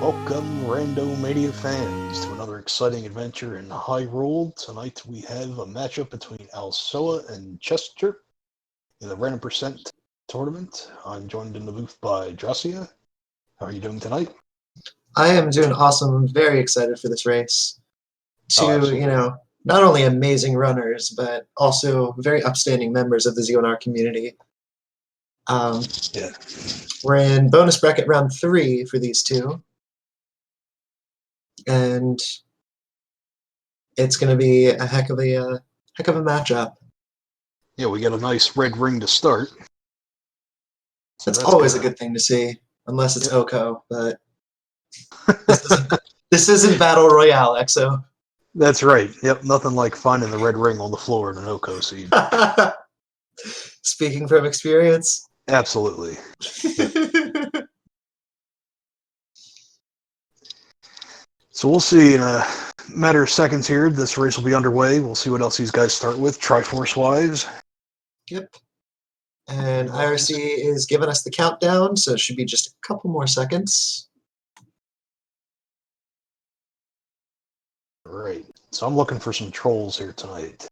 Welcome, Randomizer fans, to another exciting adventure in Hyrule. Tonight we have a matchup between Alsoa and Chessjerk in the Random Percent tournament. I'm joined in the booth by Dracia. How are you doing tonight? I am doing awesome. I'm very excited for this race. Oh, Two, absolutely. not only amazing runners, but also very upstanding members of the ZONR community. Yeah. We're in bonus bracket round 3 for these two. And it's going to be a heck of a matchup. Yeah, we got a nice red ring to start. So That's that's always a gonna... good thing to see, unless it's Yep. Oko, but this isn't Battle Royale, EXO. That's right. Yep, nothing like finding the red ring on the floor in an Oko seed. Speaking from experience. Absolutely. Yep. So we'll see in a matter of seconds here. This race will be underway. We'll see what else these guys start with, Triforce-wise. Yep. And IRC is giving us the countdown, so it should be just a couple more seconds. Right. So I'm looking for some trolls here tonight.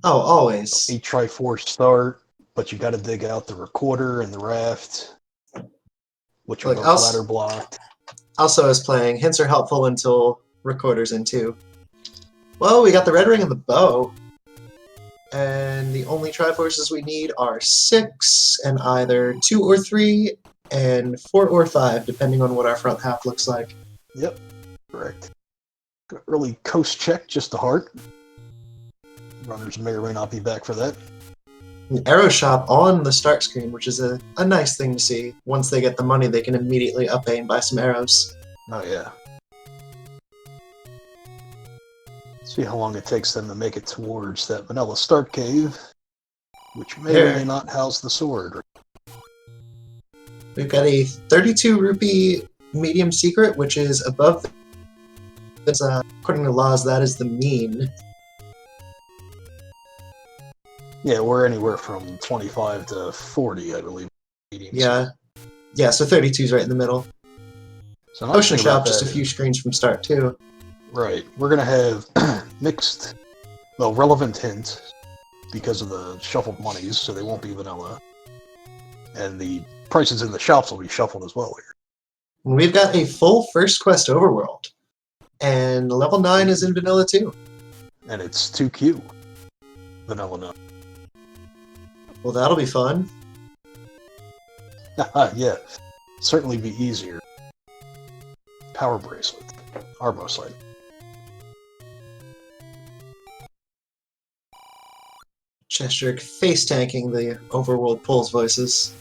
Oh, always. A Triforce start, but you got to dig out the recorder and the raft, which are Look, both ladder blocked. Also is playing. Hints are helpful until recorder's in too. Well, we got the red ring and the bow. And the only Triforces we need are 6, and either 2 or 3, and 4 or 5, depending on what our front half looks like. Yep, correct. Early coast check, just a heart. Runners may or may not be back for that. An arrow shop on the start screen, which is a nice thing to see. Once they get the money, they can immediately up A and buy some arrows. Oh, yeah. See how long it takes them to make it towards that vanilla start cave, which may or may not house the sword. We've got a 32 rupee medium secret, which is above according to laws, that is the mean. Yeah, we're anywhere from 25 to 40, I believe. Yeah. Yeah, so 32 is right in the middle. So Ocean Shop, just a few screens from start, too. Right. We're going to have mixed, relevant hints because of the shuffled monies, so they won't be vanilla. And the prices in the shops will be shuffled as well here. We've got a full First Quest overworld. And level 9 is in vanilla, too. And it's 2Q. Vanilla 9. Well, that'll be fun. Yeah. Certainly be easier. Power bracelet. Armo sight. Chessjerk face tanking the overworld pulls voices.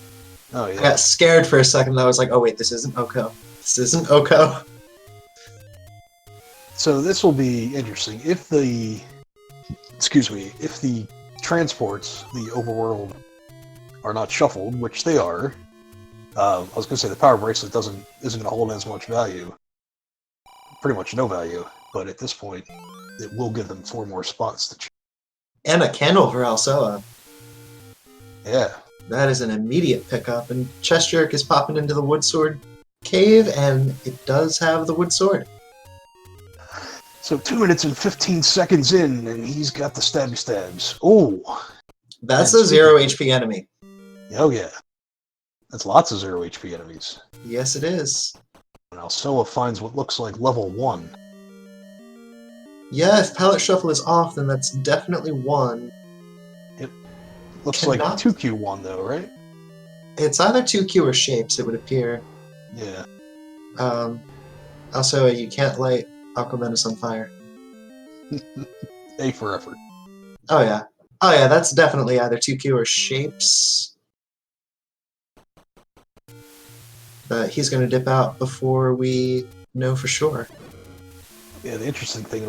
Oh, yeah. I got scared for a second. I was like, oh, wait, this isn't Oko. This isn't Oko. So this will be interesting. If the transports, the overworld, are not shuffled, which they are, I was going to say the power bracelet isn't going to hold as much value. Pretty much no value, but at this point, it will give them 4 more spots to choose. And a candle for Alsoa. Yeah. That is an immediate pickup, and Chessjerk is popping into the wood sword cave, and it does have the wood sword. So 2 minutes and 15 seconds in, and he's got the stabby stabs. Oh! That's a 0 HP enemy. Oh yeah. That's lots of 0 HP enemies. Yes, it is. And Alsoa finds what looks like level 1. Yeah, if Palette Shuffle is off, then that's definitely 1. It looks like 2Q1 though, right? It's either 2Q or shapes, it would appear. Yeah. Also, you can't light Aquamenus on fire. A for effort. Oh yeah. Oh yeah, that's definitely either 2Q or shapes. But he's going to dip out before we know for sure. Yeah, the interesting thing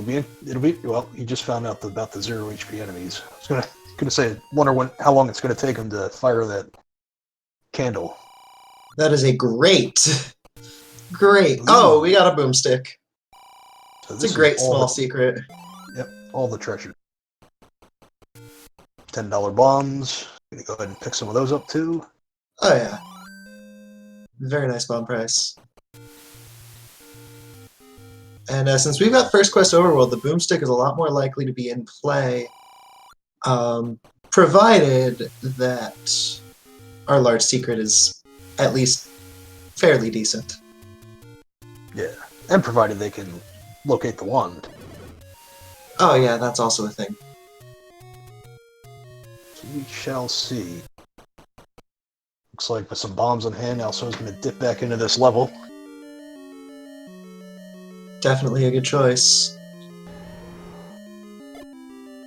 it'll be well, he just found out about the 0 HP enemies. I was gonna say, wonder how long it's gonna take him to fire that candle. That is a great. Oh, we got a boomstick. So it's a great small secret. Yep, all the treasure. $10 bombs. Gonna go ahead and pick some of those up too. Oh yeah. Very nice bomb price. And since we've got First Quest Overworld, the boomstick is a lot more likely to be in play, provided that our large secret is at least fairly decent. Yeah, and provided they can locate the wand. Oh yeah, that's also a thing. So we shall see. Looks like with some bombs on hand, Alsoa's going to dip back into this level. Definitely a good choice.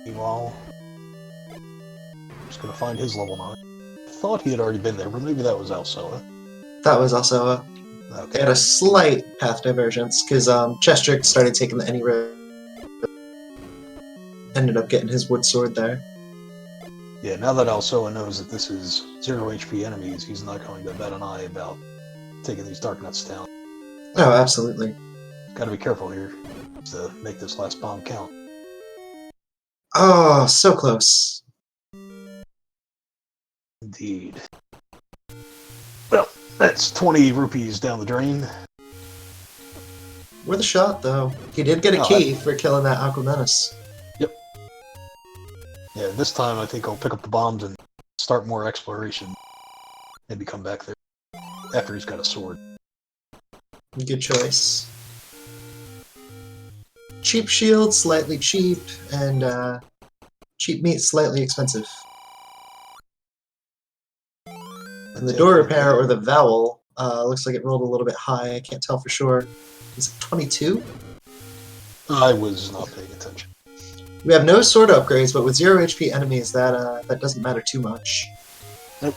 Meanwhile, I'm just going to find his level 9. I thought he had already been there, but maybe that was Alsoa. That was also they Okay. had a slight path divergence because Chessjerk started taking the any road. Ended up getting his wood sword there. Yeah, now that Alsoa knows that this is 0 HP enemies, he's not going to bat an eye about taking these Dark Nuts down. Oh, absolutely. Gotta be careful here to make this last bomb count. Oh, so close. Indeed. Well, that's 20 rupees down the drain. Worth a shot, though. He did get a key for killing that Aqua Menace. Yep. Yeah, this time I think I'll pick up the bombs and start more exploration. Maybe come back there after he's got a sword. Good choice. Cheap shield, slightly cheap, and cheap meat, slightly expensive. And the door repair, or the vowel, looks like it rolled a little bit high. I can't tell for sure. Is it 22? I was not paying attention. We have no sword upgrades, but with 0 HP enemies, that doesn't matter too much. Nope.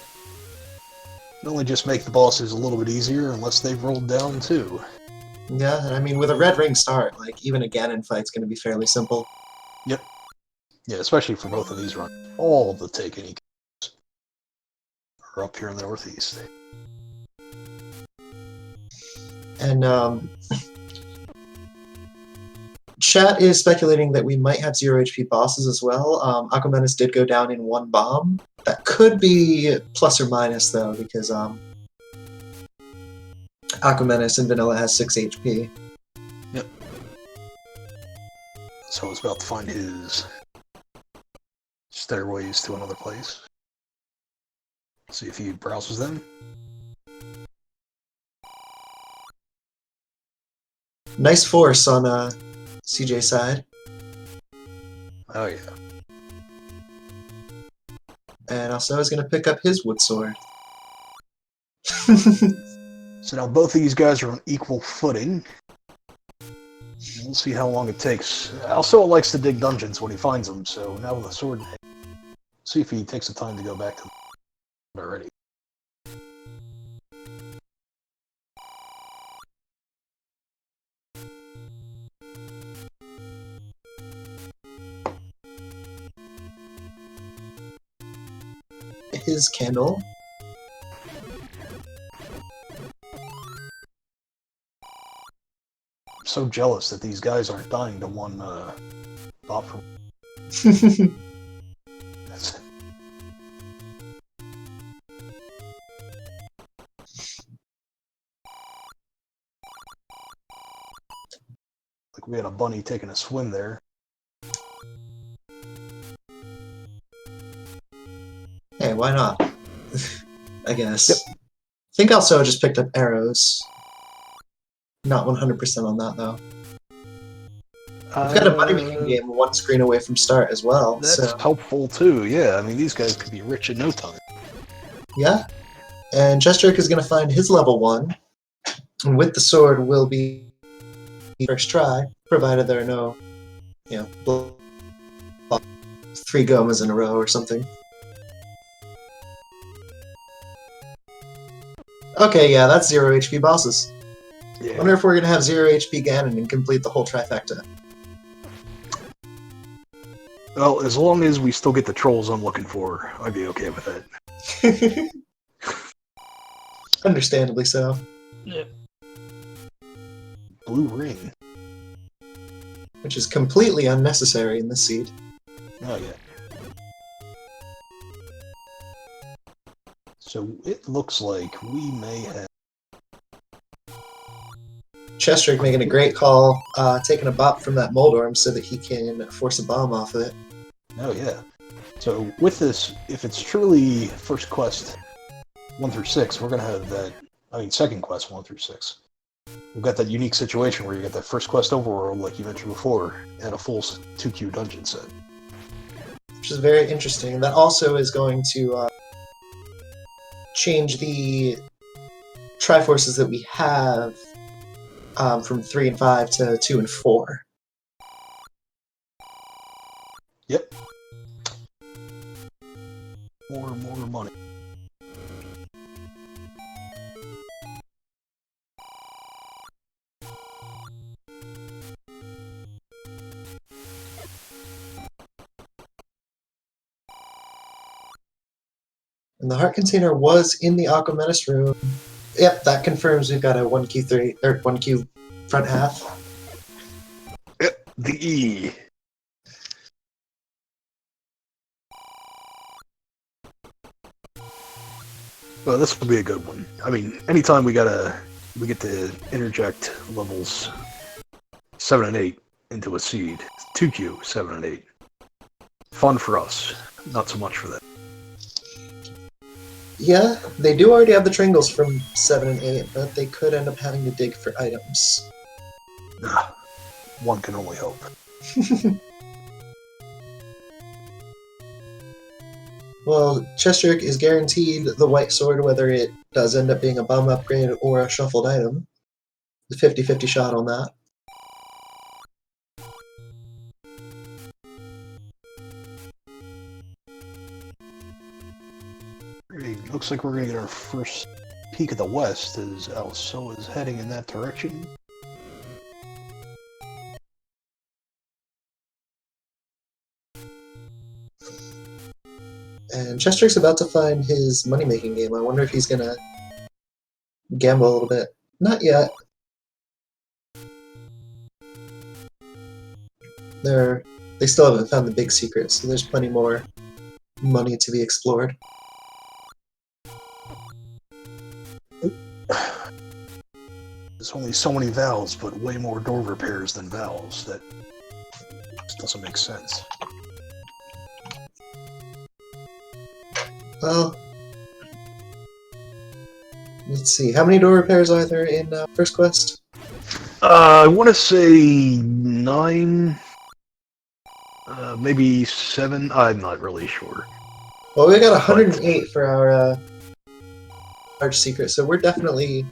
It only just make the bosses a little bit easier, unless they've rolled down too. Yeah, and I mean, with a red ring start, like, even a Ganon fight's going to be fairly simple. Yep. Yeah, especially for both of these runs. All the taken economies are up here in the northeast. And, chat is speculating that we might have 0 HP bosses as well. Aqua Menace did go down in one bomb. That could be plus or minus, though, because Aqua Menace in vanilla has 6 HP. Yep. So I was about to find his stairways to another place. See if he browses them. Nice force on CJ's side. Oh yeah. And also is going to pick up his wood sword. So now both of these guys are on equal footing. We'll see how long it takes. Alsoa likes to dig dungeons when he finds them, so now with a sword in hand, see if he takes the time to go back to them already. His candle. I'm so jealous that these guys aren't dying to one bot from. That's it. Like we had a bunny taking a swim there. Hey, why not? I guess. Yep. I think also just picked up arrows. Not 100% on that, though. We've got a money making game one screen away from start as well. That's so helpful too, yeah. I mean, these guys could be rich in no time. yeah. And Chessjerk is going to find his level 1. And with the sword will be first try, provided there are no, 3 Gomas in a row or something. Okay, yeah, that's 0 HP bosses. Yeah. I wonder if we're going to have 0 HP Ganon and complete the whole trifecta. Well, as long as we still get the trolls I'm looking for, I'd be okay with that. Understandably so. Yeah. Blue ring. Which is completely unnecessary in this seed. Oh, yeah. So it looks like we may have Chessjerk making a great call, taking a bop from that Moldorm so that he can force a bomb off of it. Oh, yeah. So with this, if it's truly first quest 1 through 6, we're going to have that, second quest 1 through 6. We've got that unique situation where you get that first quest overworld, like you mentioned before, and a full 2Q dungeon set. Which is very interesting. That also is going to change the Triforces that we have from 3 and 5 to 2 and 4. Yep. More money. And the heart container was in the Aquamenus room. Yep, that confirms we've got a 1Q3 or 1Q front half. Yep, the E. Well, this will be a good one. Anytime we get to interject levels 7 and 8 into a seed, 2Q 7 and 8. Fun for us, not so much for them. Yeah, they do already have the Tringles from 7 and 8, but they could end up having to dig for items. One can only hope. Well, Chessjerk is guaranteed the white sword whether it does end up being a bomb upgrade or a shuffled item. The 50-50 shot on that. Looks like we're going to get our first peek at the west as Alsoa is heading in that direction. And Chessjerk's about to find his money-making game. I wonder if he's going to gamble a little bit. Not yet. They still haven't found the big secret, so there's plenty more money to be explored. There's only so many valves, but way more door repairs than valves. That just doesn't make sense. Well, let's see. How many door repairs are there in First Quest? I want to say 9, maybe 7. I'm not really sure. Well, we got 108 for our large secret, so we're definitely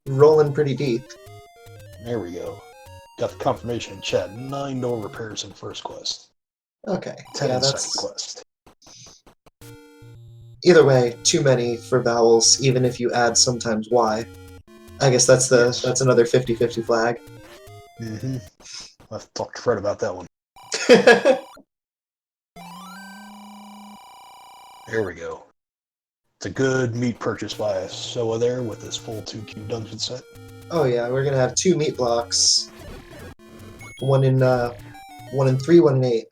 rolling pretty deep. There we go. Got the confirmation in chat. 9 door repairs in first quest. Okay. 10 yeah, in that's... second quest. Either way, too many for vowels, even if you add sometimes Y. I guess that's that's another 50-50 flag. Mm-hmm. I'll have to talk to Fred about that one. There we go. It's a good meat purchase by Alsoa there with this full 2Q dungeon set. Oh yeah, we're gonna have 2 meat blocks. One in 3, one in 8.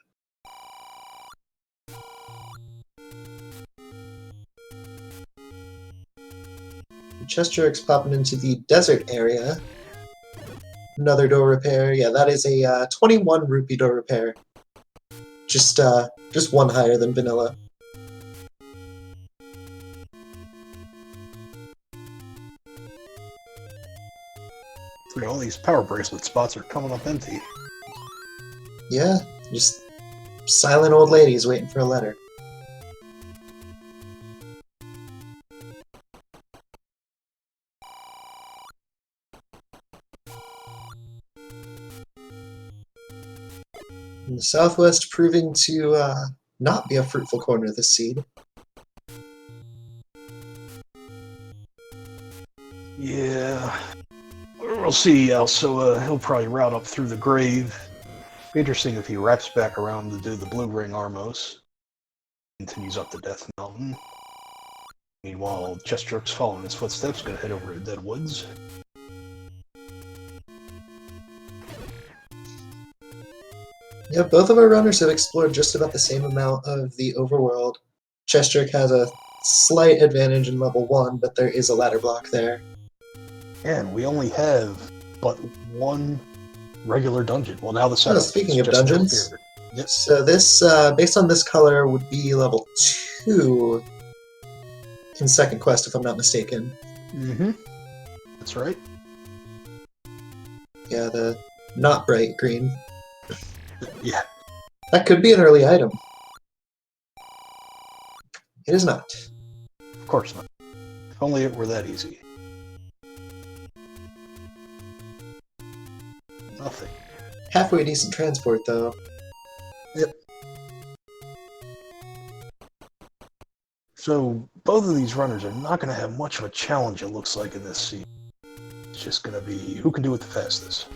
Chessjerk's popping into the desert area. Another door repair. Yeah, that is a 21 rupee door repair. Just one higher than vanilla. All these power bracelet spots are coming up empty. Yeah, just silent old ladies waiting for a letter. And the southwest proving to not be a fruitful corner this seed. Yeah. We'll see, Alsoa. He'll probably route up through the grave. Be interesting if he wraps back around to do the Blue Ring Armos. Continues up the Death Mountain. Meanwhile, Chessjerk's following his footsteps, gonna head over to Deadwoods. Yeah, both of our runners have explored just about the same amount of the overworld. Chessjerk has a slight advantage in level 1, but there is a ladder block there. And we only have but one regular dungeon. Well, now the Oh, second. speaking of just now dungeons, appeared. Yep. so this, based on this color, would be level 2 in second quest, if I'm not mistaken. Mm-hmm. That's right. Yeah, the not bright green. Yeah. That could be an early item. It is not. Of course not. If only it were that easy. Nothing. Halfway decent transport, though. Yep. So both of these runners are not going to have much of a challenge, it looks like, in this scene. It's just going to be who can do it the fastest.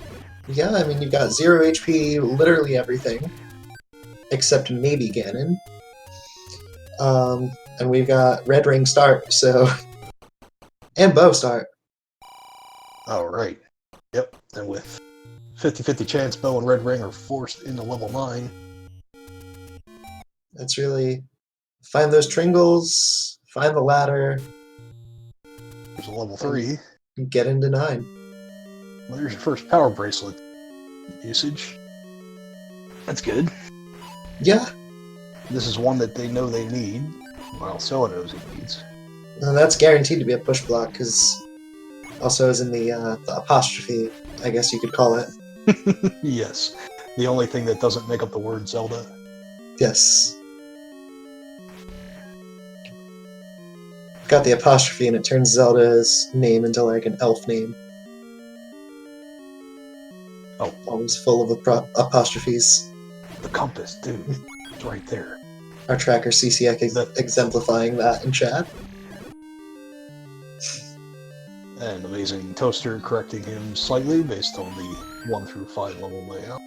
Yeah, I mean, you've got 0 HP, literally everything. Except maybe Ganon. And we've got Red Ring start, so... and Bow start. Alright. Yep. And with 50-50 chance, Bow and Red Ring are forced into level 9. That's really... Find those Tringles, find the ladder, There's a level 3. and get into 9. Well, there's your first power bracelet usage. That's good. Yeah, This is one that they know they need. Well, Alsoa knows he needs. and that's guaranteed to be a push block, because also is in the apostrophe, I guess you could call it. Yes. The only thing that doesn't make up the word Zelda. Yes. Got the apostrophe, and it turns Zelda's name into like an elf name. Oh. Always full of apostrophes. The compass, dude. It's right there. Our tracker Chessjerk exemplifying that in chat. And Amazing Toaster correcting him slightly based on the 1 through 5 level layout.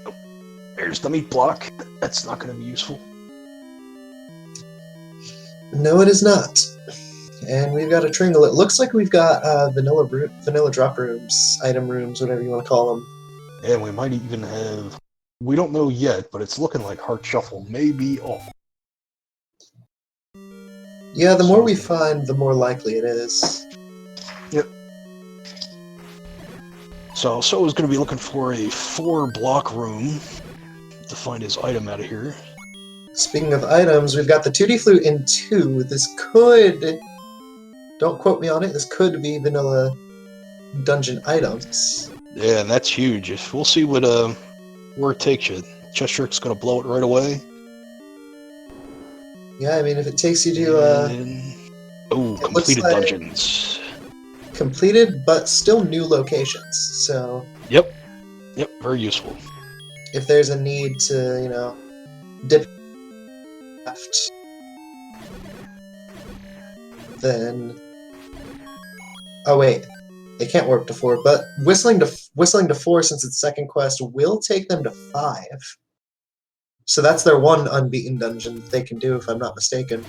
Oh, there's the meat block. That's not going to be useful. No, it is not. And we've got a Tringle. It looks like we've got vanilla drop rooms, item rooms, whatever you want to call them. And we might even have... We don't know yet, but it's looking like Heart Shuffle may be off. Yeah, the more we find, the more likely it is. Yep. So Alsoa's going to be looking for a 4-block room to find his item out of here. Speaking of items, we've got the 2D flute in 2. This could... Don't quote me on it. This could be vanilla dungeon items. Yeah, and that's huge. We'll see what where it takes you. Chessjerk's going to blow it right away. Yeah, I mean, if it takes you to... Oh, completed like dungeons. Completed, but still new locations. So Yep, very useful. if there's a need to, you know, dip left, then... Oh wait, they can't warp to 4, but whistling to 4 since it's second quest will take them to 5. So that's their one unbeaten dungeon that they can do, if I'm not mistaken.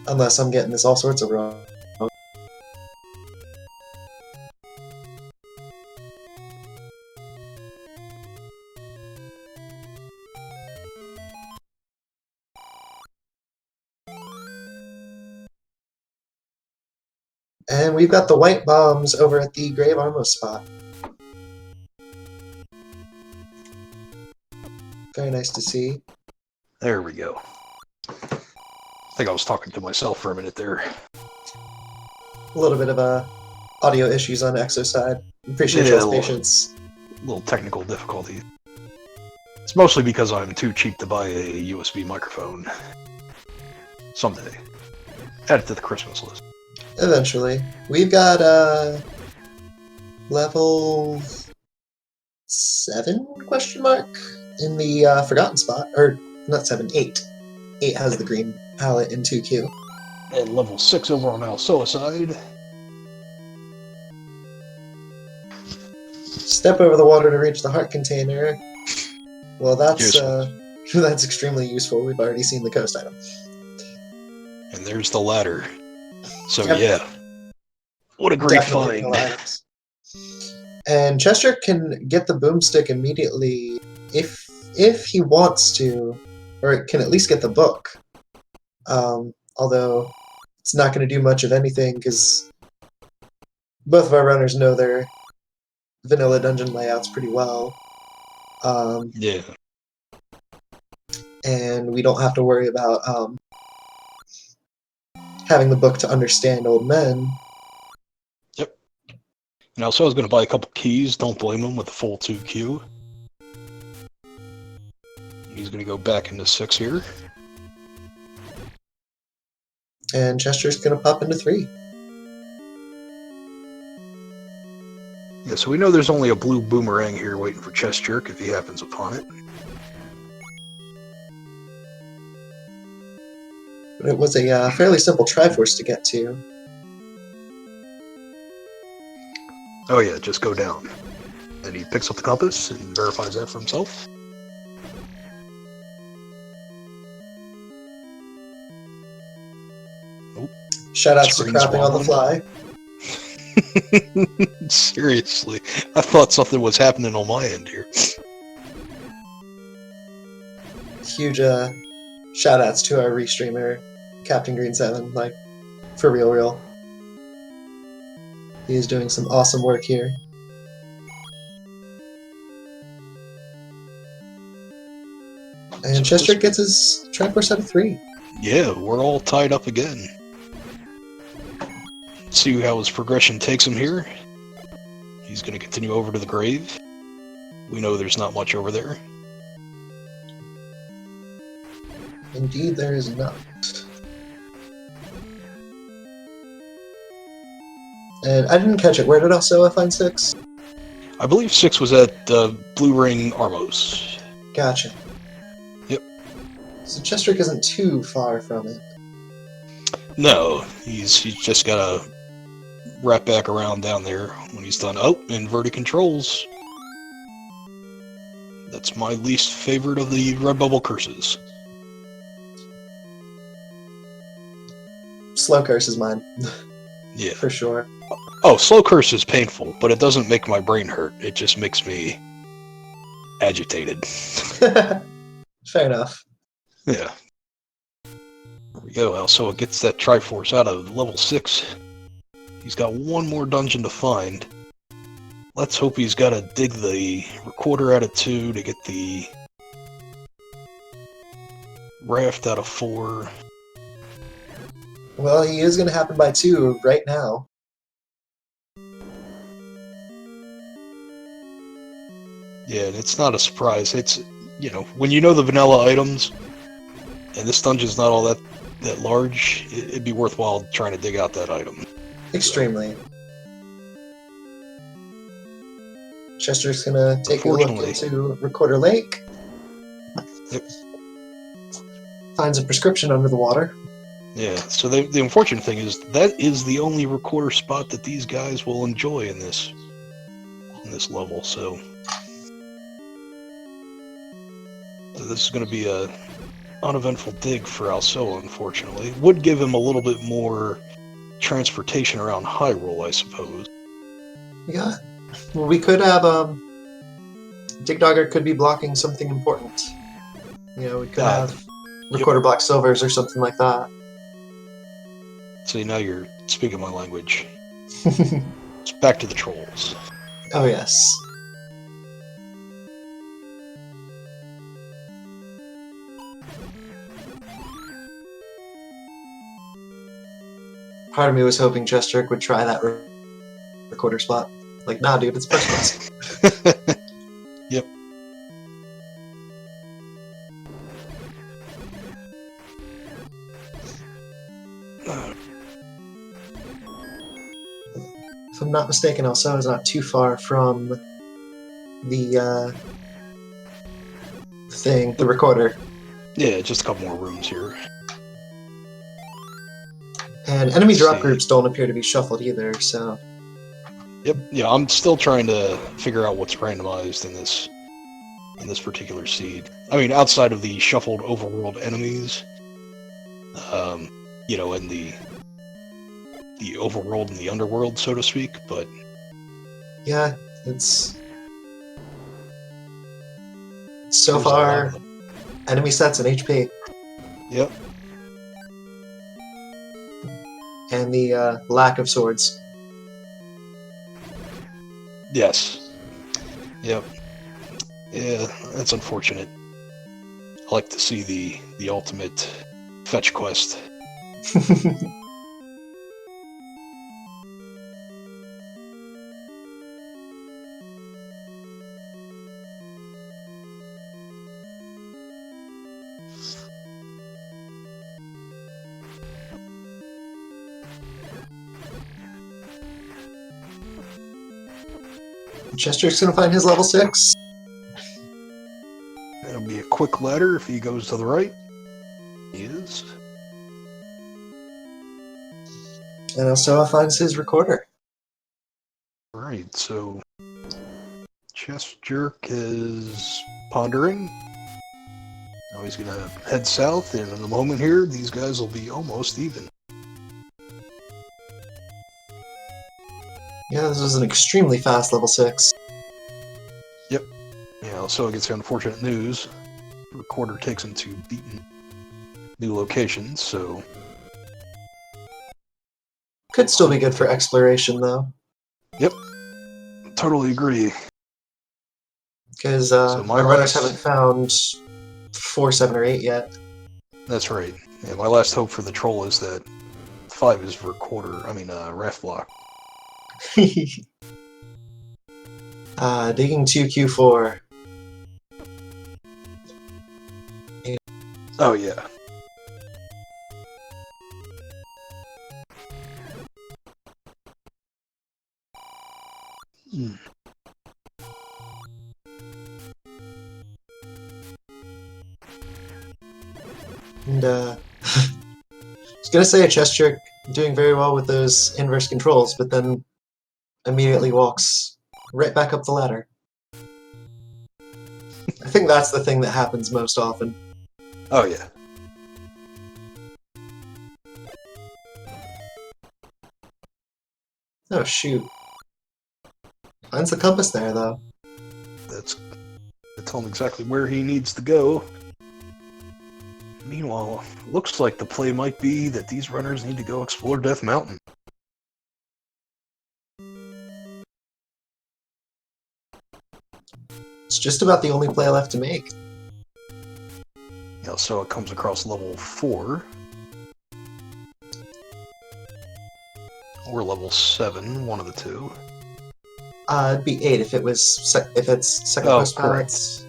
Unless I'm getting this all sorts of wrong. And we've got the white bombs over at the Grave Armo spot. Very nice to see. There we go. I think I was talking to myself for a minute there. A little bit of audio issues on Exo's side. Appreciate Yeah, y'all's patience. Little technical difficulty. It's mostly because I'm too cheap to buy a USB microphone. Someday. Add it to the Christmas list. Eventually. We've got level 7 question mark in the forgotten spot. Or not 7, 8. 8 has the green palette in 2Q. And level 6 over on Alsoa side. Step over the water to reach the heart container. Well, that's that's extremely useful. We've already seen the coast item. And there's the ladder. So Yep. yeah. What a great Definitely find. no items. And Chessjerk can get the boomstick immediately if he wants to, or can at least get the book. Although it's not going to do much of anything because both of our runners know their vanilla dungeon layouts pretty well. Yeah. And we don't have to worry about having the book to understand old men. Yep. And also, I was going to buy a couple keys. Don't blame him with the full 2Q. He's going to go back into 6 here. And Chessjerk's going to pop into 3. Yeah, so we know there's only a blue boomerang here waiting for Chessjerk if he happens upon it. But it was a fairly simple Triforce to get to. Oh yeah, just go down. And he picks up the compass and verifies that for himself. Shoutouts to Screen's crapping on the wobbling. fly. Seriously, I thought something was happening on my end here. Huge shoutouts to our restreamer, Captain Green 7. Like, for real. He is doing some awesome work here. And Chessjerk gets his Triforce out of 3. Yeah, we're all tied up again. See how his progression takes him here. He's going to continue over to the grave. We know there's not much over there. Indeed, there is not. And I didn't catch it. Where did Alsoa find 6? I believe 6 was at Blue Ring Armos. Gotcha. Yep. So Chessjerk isn't too far from it. No, he's just got to wrap back around down there when he's done. Oh, inverted controls. That's my least favorite of the Red Bubble curses. Slow curse is mine. Yeah. For sure. Oh, slow curse is painful, but it doesn't make my brain hurt. It just makes me agitated. Fair enough. Yeah. There we go. Alsoa gets that Triforce out of level 6. He's got one more dungeon to find. Let's hope he's got to dig the recorder out of 2 to get the raft out of 4. Well, he is going to happen by 2 right now. Yeah, and it's not a surprise. It's, when you know the vanilla items, and this dungeon's not all that large, it'd be worthwhile trying to dig out that item. Extremely. Chessjerk's going to take a look into Recorder Lake. Yep. Finds a prescription under the water. Yeah, so the unfortunate thing is that is the only recorder spot that these guys will enjoy in this level, so this is going to be a uneventful dig for Alsoa, unfortunately. Would give him a little bit more transportation around Hyrule, I suppose. Yeah. Well, we could have Digdogger could be blocking something important. We could have Recorder Block Silvers or something like that. See, now you're speaking my language. It's back to the trolls. Oh, yes. Part of me was hoping Chessjerk would try that recorder spot. Like, nah, dude, it's first class. Yep. If I'm not mistaken, Alsoa is not too far from the thing, the recorder. Yeah, just a couple more rooms here. And enemy drop groups don't appear to be shuffled either, so... Yep, yeah, I'm still trying to figure out what's randomized in this particular seed. I mean, outside of the shuffled overworld enemies, and the overworld and the underworld, so to speak, but... Yeah, it's... So far, enemy sets and HP. Yep. and the lack of swords. Yes. Yep. Yeah, that's unfortunate. I like to see the ultimate fetch quest. Chessjerk's gonna find his level 6. It'll be a quick ladder if he goes to the right. He is. And Alsoa finds his recorder. Alright, so Chessjerk is pondering. Now he's gonna head south, and in a moment here, these guys will be almost even. Yeah, this was an extremely fast level 6. Yep. Yeah, so it gets the unfortunate news. The recorder takes him to beaten new locations, so... Could still be good for exploration, though. Yep. Totally agree. Because our runners haven't found 4, 7, or 8 yet. That's right. Yeah, my last hope for the troll is that 5 is recorder, ref block. Digging 2Q4. Oh, yeah. Hmm. And I was gonna say a Chessjerk doing very well with those inverse controls, but then immediately walks right back up the ladder. I think that's the thing that happens most often. Oh, yeah. Oh shoot. Finds the compass there, though. That's to tell him exactly where he needs to go. Meanwhile, looks like the play might be that these runners need to go explore Death Mountain. It's just about the only play left to make. Yeah, so it comes across level 4. Or level 7, one of the two. It'd be 8 if it's second post palettes.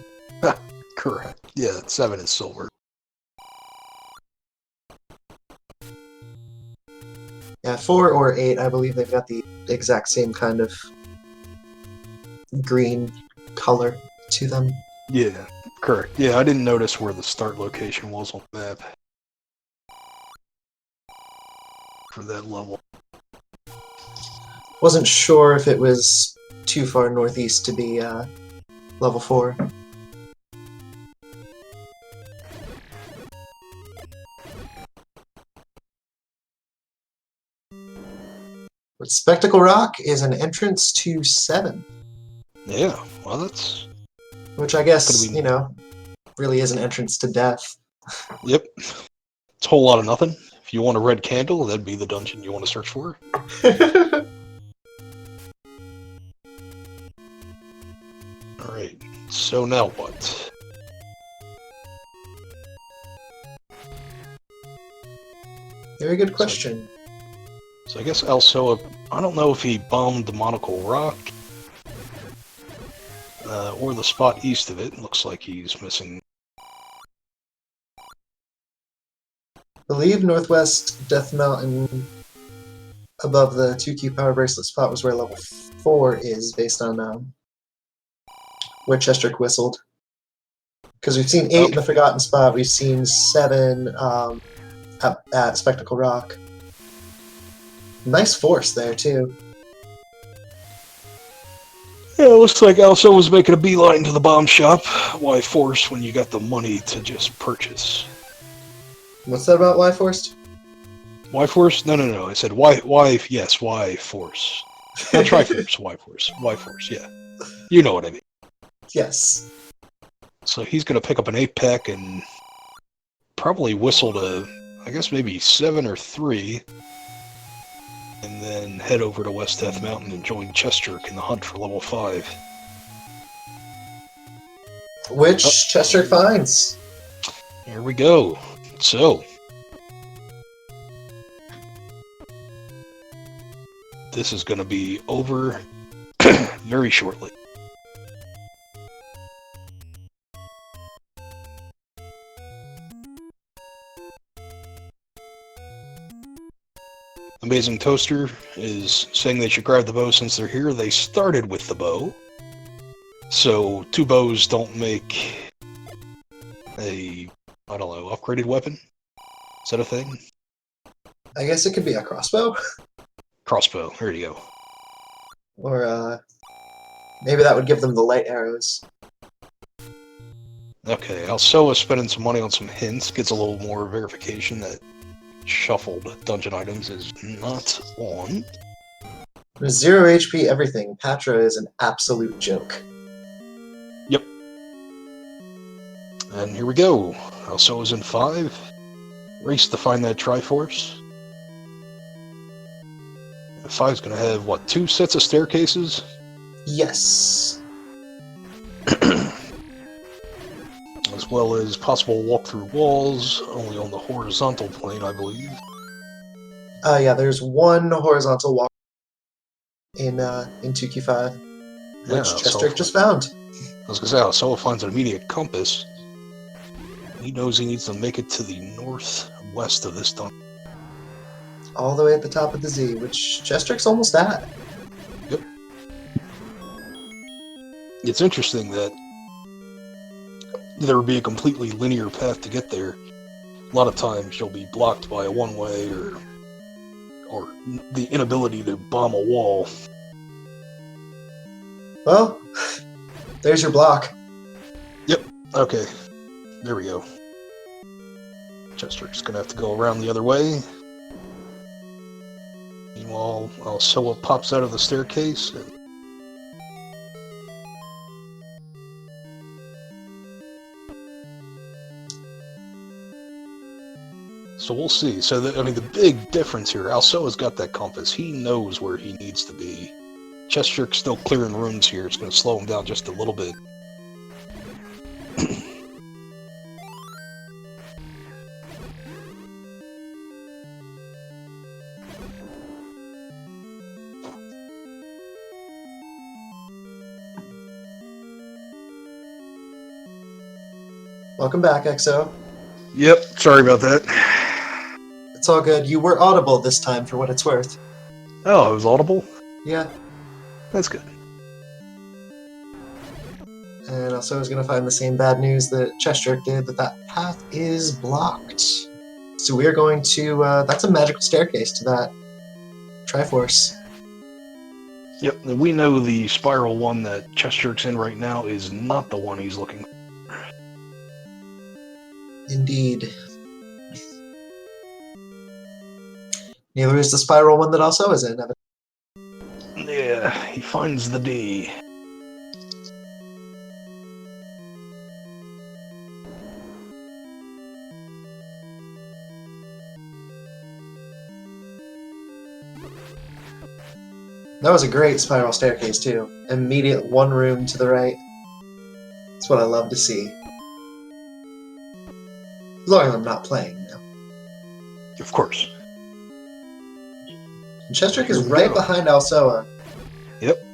Correct. Yeah, 7 is silver. Yeah, 4 or 8, I believe they've got the exact same kind of green color to them. Yeah, correct. Yeah, I didn't notice where the start location was on the map for that level. Wasn't sure if it was too far northeast to be level 4. But Spectacle Rock is an entrance to 7. Yeah, well, that's... Which I guess, really is an entrance to death. Yep. It's a whole lot of nothing. If you want a red candle, that'd be the dungeon you want to search for. Alright, so now what? Very good question. So I guess Alsoa, I don't know if he bombed the Monocle Rock, or the spot east of it. Looks like he's missing. I believe Northwest Death Mountain above the 2Q Power Bracelet spot was where level 4 is, based on where Chessjerk whistled. Because we've seen 8 in the Forgotten Spot, we've seen 7 at Spectacle Rock. Nice force there, too. Yeah, it looks like Alsoa was making a beeline to the bomb shop. Why force when you got the money to just purchase? What's that about why forced? Why force? No. I said why force? Not Triforce, why force? Why force, yeah. You know what I mean. Yes. So he's going to pick up an 8-pack and probably whistle to, I guess maybe 7 or 3. and then head over to West Death Mountain and join Chessjerk in the hunt for level 5. Which Chessjerk finds. Here we go. So, this is going to be over very shortly. Amazing Toaster is saying they should grab the bow since they're here. They started with the bow. So 2 bows don't make a, I don't know, upgraded weapon? Is that a thing? I guess it could be a crossbow. Crossbow, there you go. Or maybe that would give them the light arrows. Okay, Alsoa spending some money on some hints, gets a little more verification that shuffled dungeon items is not on. 0 HP everything. Patra is an absolute joke. Yep. And here we go. Alsoa's in 5. Race to find that Triforce. 5's going to have, what, 2 sets of staircases? Yes. As well as possible walk through walls, only on the horizontal plane, I believe. Yeah, there's 1 horizontal walk in 2Q5, which Chessjerk just found. I was going to say, Alsoa finds an immediate compass. He knows he needs to make it to the northwest of this dungeon. All the way at the top of the Z, which Chessjerk's almost at. Yep. It's interesting that there would be a completely linear path to get there. A lot of times you'll be blocked by a one-way or the inability to bomb a wall. Well, there's your block. Yep, okay. There we go. Chessjerk's gonna have to go around the other way. Meanwhile, Alsoa pops out of the staircase. So we'll see. So, the big difference here, Alsoa's got that compass. He knows where he needs to be. Chessjerk's still clearing rooms here. It's going to slow him down just a little bit. Welcome back, XO. Yep, sorry about that. It's all good. You were audible this time, for what it's worth. Oh, it was audible? Yeah. That's good. And also I was going to find the same bad news that Chessjerk did, that path is blocked. So we're going to, that's a magical staircase to that Triforce. Yep, and we know the spiral one that Chessjerk's in right now is not the one he's looking for. Indeed. Neither is the spiral one that also is in. Yeah, he finds the D. That was a great spiral staircase, too. Immediate 1 room to the right. That's what I love to see. As long as I'm not playing now. Of course. And Chessjerk is right behind Alsoa. Yep.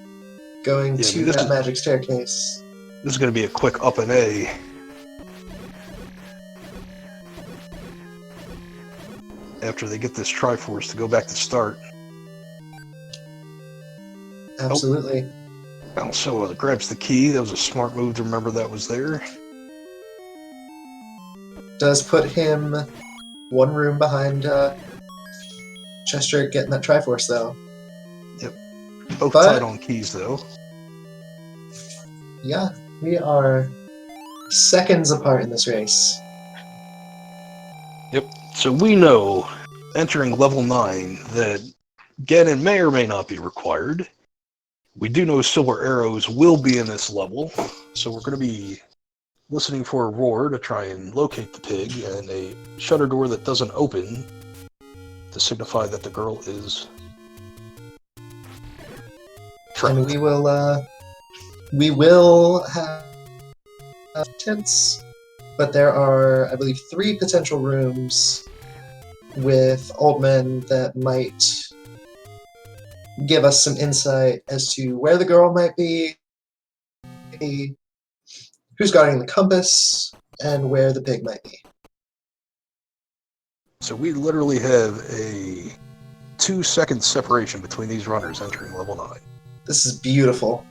Going to that magic staircase. This is going to be a quick up and A. After they get this Triforce to go back to start. Absolutely. Alsoa grabs the key. That was a smart move to remember that was there. Does put him 1 room behind Chessjerk getting that Triforce, though. Yep. Both tied on keys, though. Yeah, we are seconds apart in this race. Yep. So we know, entering level 9, that Ganon may or may not be required. We do know silver arrows will be in this level, so we're going to be listening for a roar to try and locate the pig, and a shutter door that doesn't open to signify that the girl is And we will have tents, but there are, I believe, 3 potential rooms with old men that might give us some insight as to where the girl might be, who's guarding the compass, and where the pig might be. So we literally have a 2-second separation between these runners entering level 9. This is beautiful.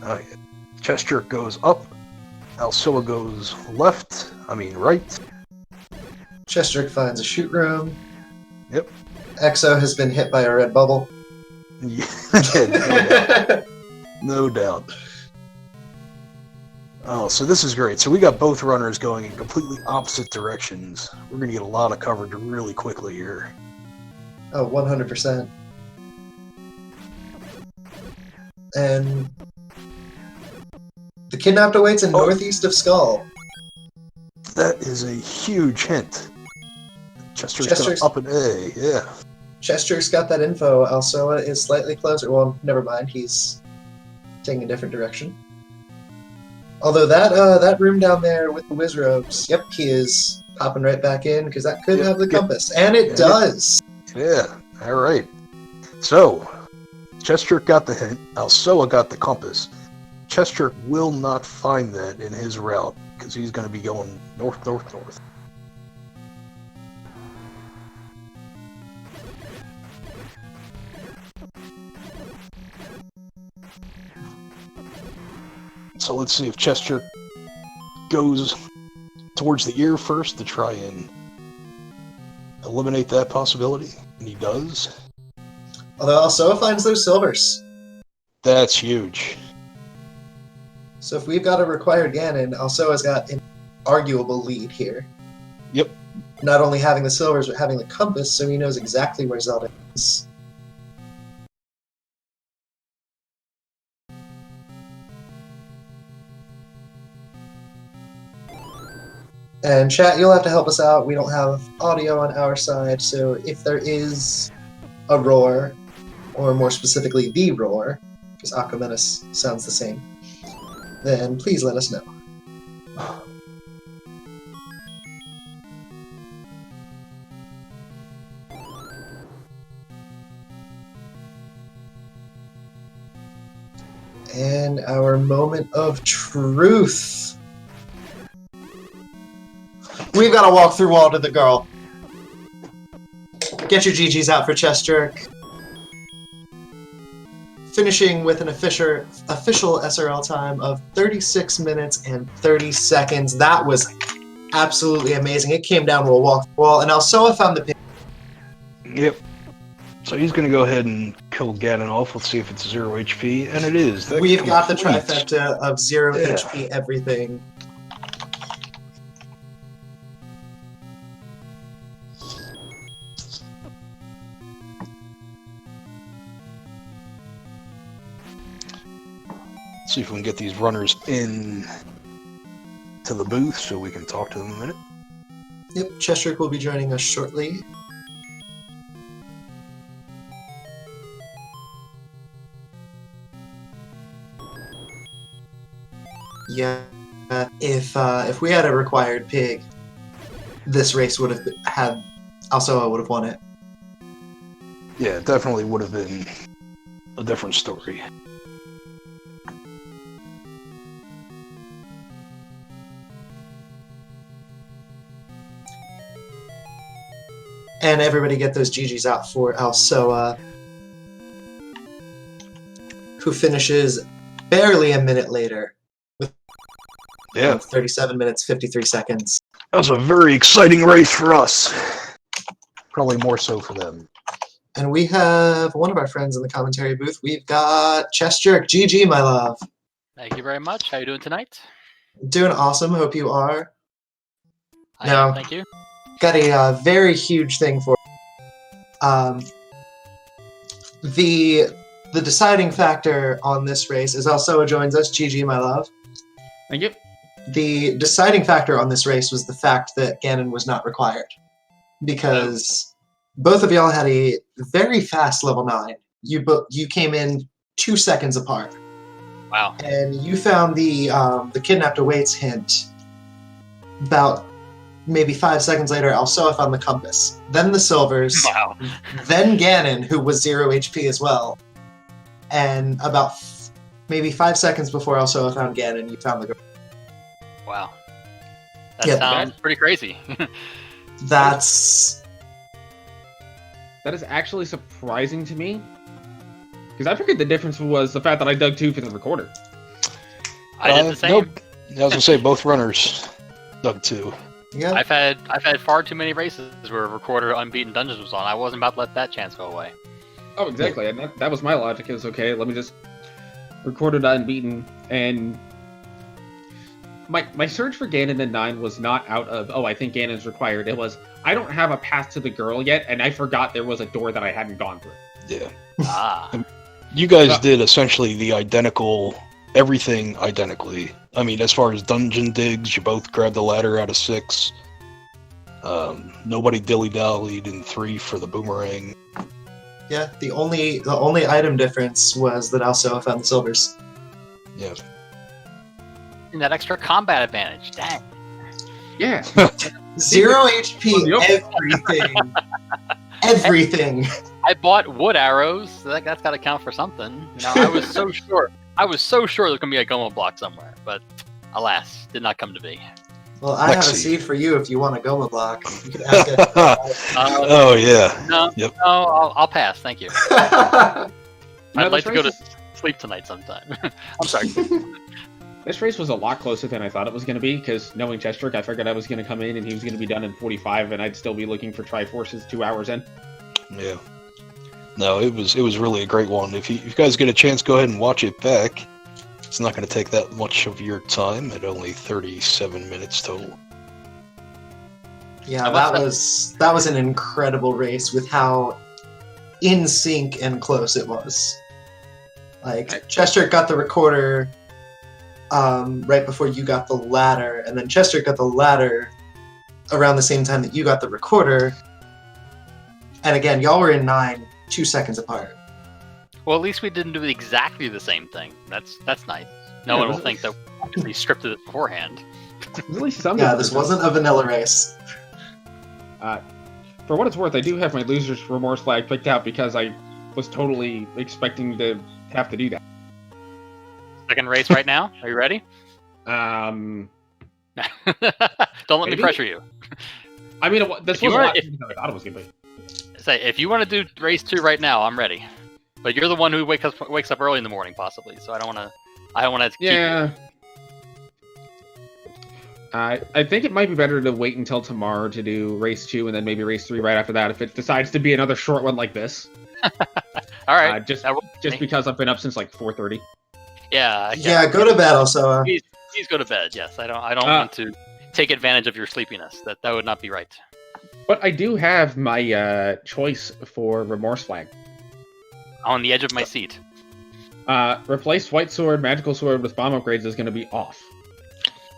Oh, yeah. Chessjerk goes up. Alsoa goes right. Chessjerk finds a shoot room. Yep. Exo has been hit by a red bubble. Yeah, no doubt. No doubt. Oh, so this is great. So we got both runners going in completely opposite directions. We're going to get a lot of coverage really quickly here. Oh, 100%. And the kidnapped awaits in northeast of Skull. That is a huge hint. Chessjerk's going to up an A, yeah. Chessjerk's got that info. Alsoa is slightly closer. Well, never mind. He's taking a different direction. Although that room down there with the whiz robes, yep, he is popping right back in because that could have the compass. And it does! Yeah, alright. So, Chessjerk got the hint. Alsoa got the compass. Chessjerk will not find that in his route because he's going to be going north, north, north. So let's see if Chessjerk goes towards the ear first to try and eliminate that possibility, and he does. Although Alsoa finds those silvers. That's huge. So if we've got a required Ganon, Alsoa's got an arguable lead here. Yep. Not only having the silvers, but having the compass, so he knows exactly where Zelda is. And chat, you'll have to help us out. We don't have audio on our side, so if there is a roar, or more specifically, the roar, because Aquamenus sounds the same, then please let us know. And our moment of truth. We've got to walk through wall to the girl. Get your GGs out for Chessjerk. Finishing with an official SRL time of 36 minutes and 30 seconds. That was absolutely amazing. It came down to a walk through wall, and Alsoa found the pin. Yep. So he's going to go ahead and kill Ganon off. Let's see if it's 0 HP, and it is. We've got the trifecta of 0 HP everything. See if we can get these runners in to the booth so we can talk to them in a minute. Yep, Chessjerk will be joining us shortly. Yeah, if we had a required pig, this race would have had Alsoa would have won it. Yeah, it definitely would have been a different story. And everybody get those GGs out for Alsoa, who finishes barely a minute later with 37 minutes, 53 seconds. That was a very exciting race for us. Probably more so for them. And we have one of our friends in the commentary booth. We've got Chessjerk. GG, my love. Thank you very much. How are you doing tonight? Doing awesome. Hope you are. Thank you. Got a very huge thing for the deciding factor on this race is Alsoa joins us. GG, my love. Thank you. The deciding factor on this race was the fact that Ganon was not required, because both of y'all had a very fast level 9. You came in 2 seconds apart. Wow. And you found the kidnapped awaits hint about maybe 5 seconds later. Alsoa found the compass, then the silvers, Wow. then Ganon, who was 0 HP as well. And about maybe 5 seconds before Alsoa found Ganon, you found the. Wow. That Yeah, sounds pretty crazy. That is actually surprising to me. Because I figured the difference was the fact that I dug 2 for the recorder. I did the same. Nope. I was gonna say both runners dug 2. yeah. I've had far too many races where recorder unbeaten dungeons was on. I wasn't about to let that chance go away. Oh, exactly. And that was my logic. Is okay. Let me just record it unbeaten. And my search for Ganon in 9 was not out of I think Ganon's required. It was I don't have a path to the girl yet, and I forgot there was a door that I hadn't gone through. Yeah. Ah. You guys did essentially the everything identically. I mean, as far as dungeon digs, you both grabbed the ladder out of 6. Nobody dilly-dallied in 3 for the boomerang. Yeah, the only item difference was that Alsoa found the silvers. Yeah. And that extra combat advantage. Dang. Yeah. 0 HP, everything. Everything. I bought wood arrows. So that's got to count for something. You know, I was so sure. I was so sure there was gonna be a Goma block somewhere, but alas, did not come to be. Well, I have a Lexi. seed for you if you want a Goma block. You can ask it. Oh, yeah. No, Yep. no, I'll pass. Thank you. I'd like to go to sleep tonight sometime. I'm sorry. This race was a lot closer than I thought it was going to be, because knowing Chessjerk, I figured I was going to come in and he was going to be done in 45, and I'd still be looking for Triforces 2 hours in. Yeah. No, it was really a great one. If you guys get a chance, go ahead and watch it back. It's not going to take that much of your time, at only 37 minutes total. Yeah, that was an incredible race with how in sync and close it was. Like, Chessjerk got the recorder right before you got the ladder, and then Chessjerk got the ladder around the same time that you got the recorder. And again, y'all were in 9, 2 seconds apart. Well, at least we didn't do exactly the same thing. That's nice. No one will think that we scripted it beforehand. At least some. Yeah, this wasn't a vanilla race. For what it's worth, I do have my loser's remorse flag picked out because I was totally expecting to have to do that. Second race right now. Are you ready? Um, Don't let me Maybe? pressure you. I mean, this If you was a were- lot if- sooner than I thought it was going to be. Say, if you want to do race 2 right now, I'm ready. But you're the one who wakes up early in the morning, possibly. So I don't want to keep you. Yeah. I think it might be better to wait until tomorrow to do race 2 and then maybe race 3 right after that if it decides to be another short one like this. All right. Just That works for me. because I've been up since like 4:30. Yeah. Yeah, go to bed, Alsoa. Please go to bed. Yes, I don't want to take advantage of your sleepiness. That would not be right. But I do have my choice for remorse flag. On the edge of my seat. Replace white sword, magical sword with bomb upgrades is going to be off.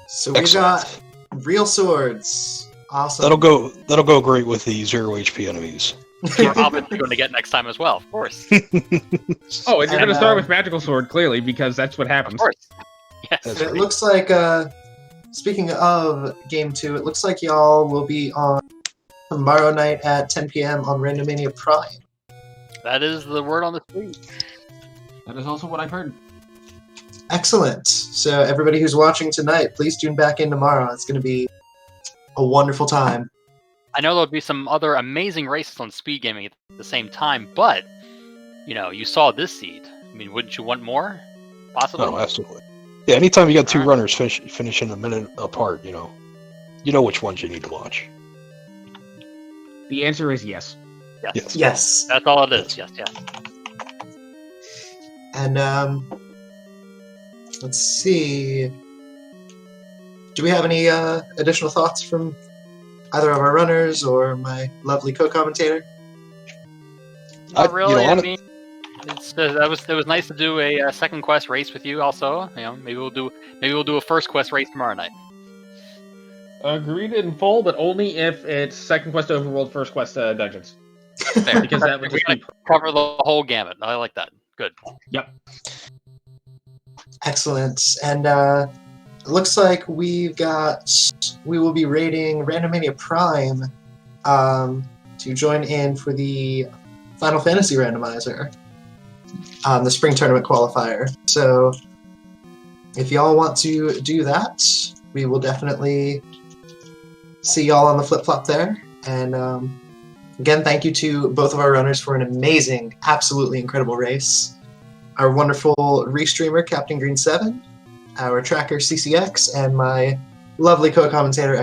So we Excellent. got real swords. Awesome. That'll go great with the 0 HP enemies. We're obviously going to get next time as well, of course. Oh, and you're going to And, start with magical sword, clearly, because that's what Of happens. course. Yes. That's And it looks like, speaking of Game 2, it looks like y'all will be on tomorrow night at 10 p.m. on Randomania Prime. That is the word on the street. That is also what I've heard. Excellent. So everybody who's watching tonight, please tune back in tomorrow. It's going to be a wonderful time. I know there'll be some other amazing races on speed gaming at the same time, but you saw this seed. I mean, wouldn't you want more? Possibly. Oh, absolutely. Yeah, anytime you got 2 Alright. runners finishing a minute apart, you know which ones you need to watch. The answer is yes. Yes. Yes. That's all it is. Yes. And let's see. Do we have any additional thoughts from either of our runners or my lovely co-commentator? Not I- really. you know, I mean, it was nice to do a second quest race with you. Also, maybe we'll do a first quest race tomorrow night. Agreed in full, but only if it's second quest overworld, first quest dungeons. Fair. Because that would We're just gonna be... cover the whole gamut. I like that. Good. Yep. Excellent. And it looks like we will be raiding Randomania Prime to join in for the Final Fantasy Randomizer, the spring tournament qualifier. So if y'all want to do that, we will definitely see y'all on the flip-flop there. And again, thank you to both of our runners for an amazing, absolutely incredible race. Our wonderful restreamer, Captain Green 7, our tracker, CCX, and my lovely co-commentator,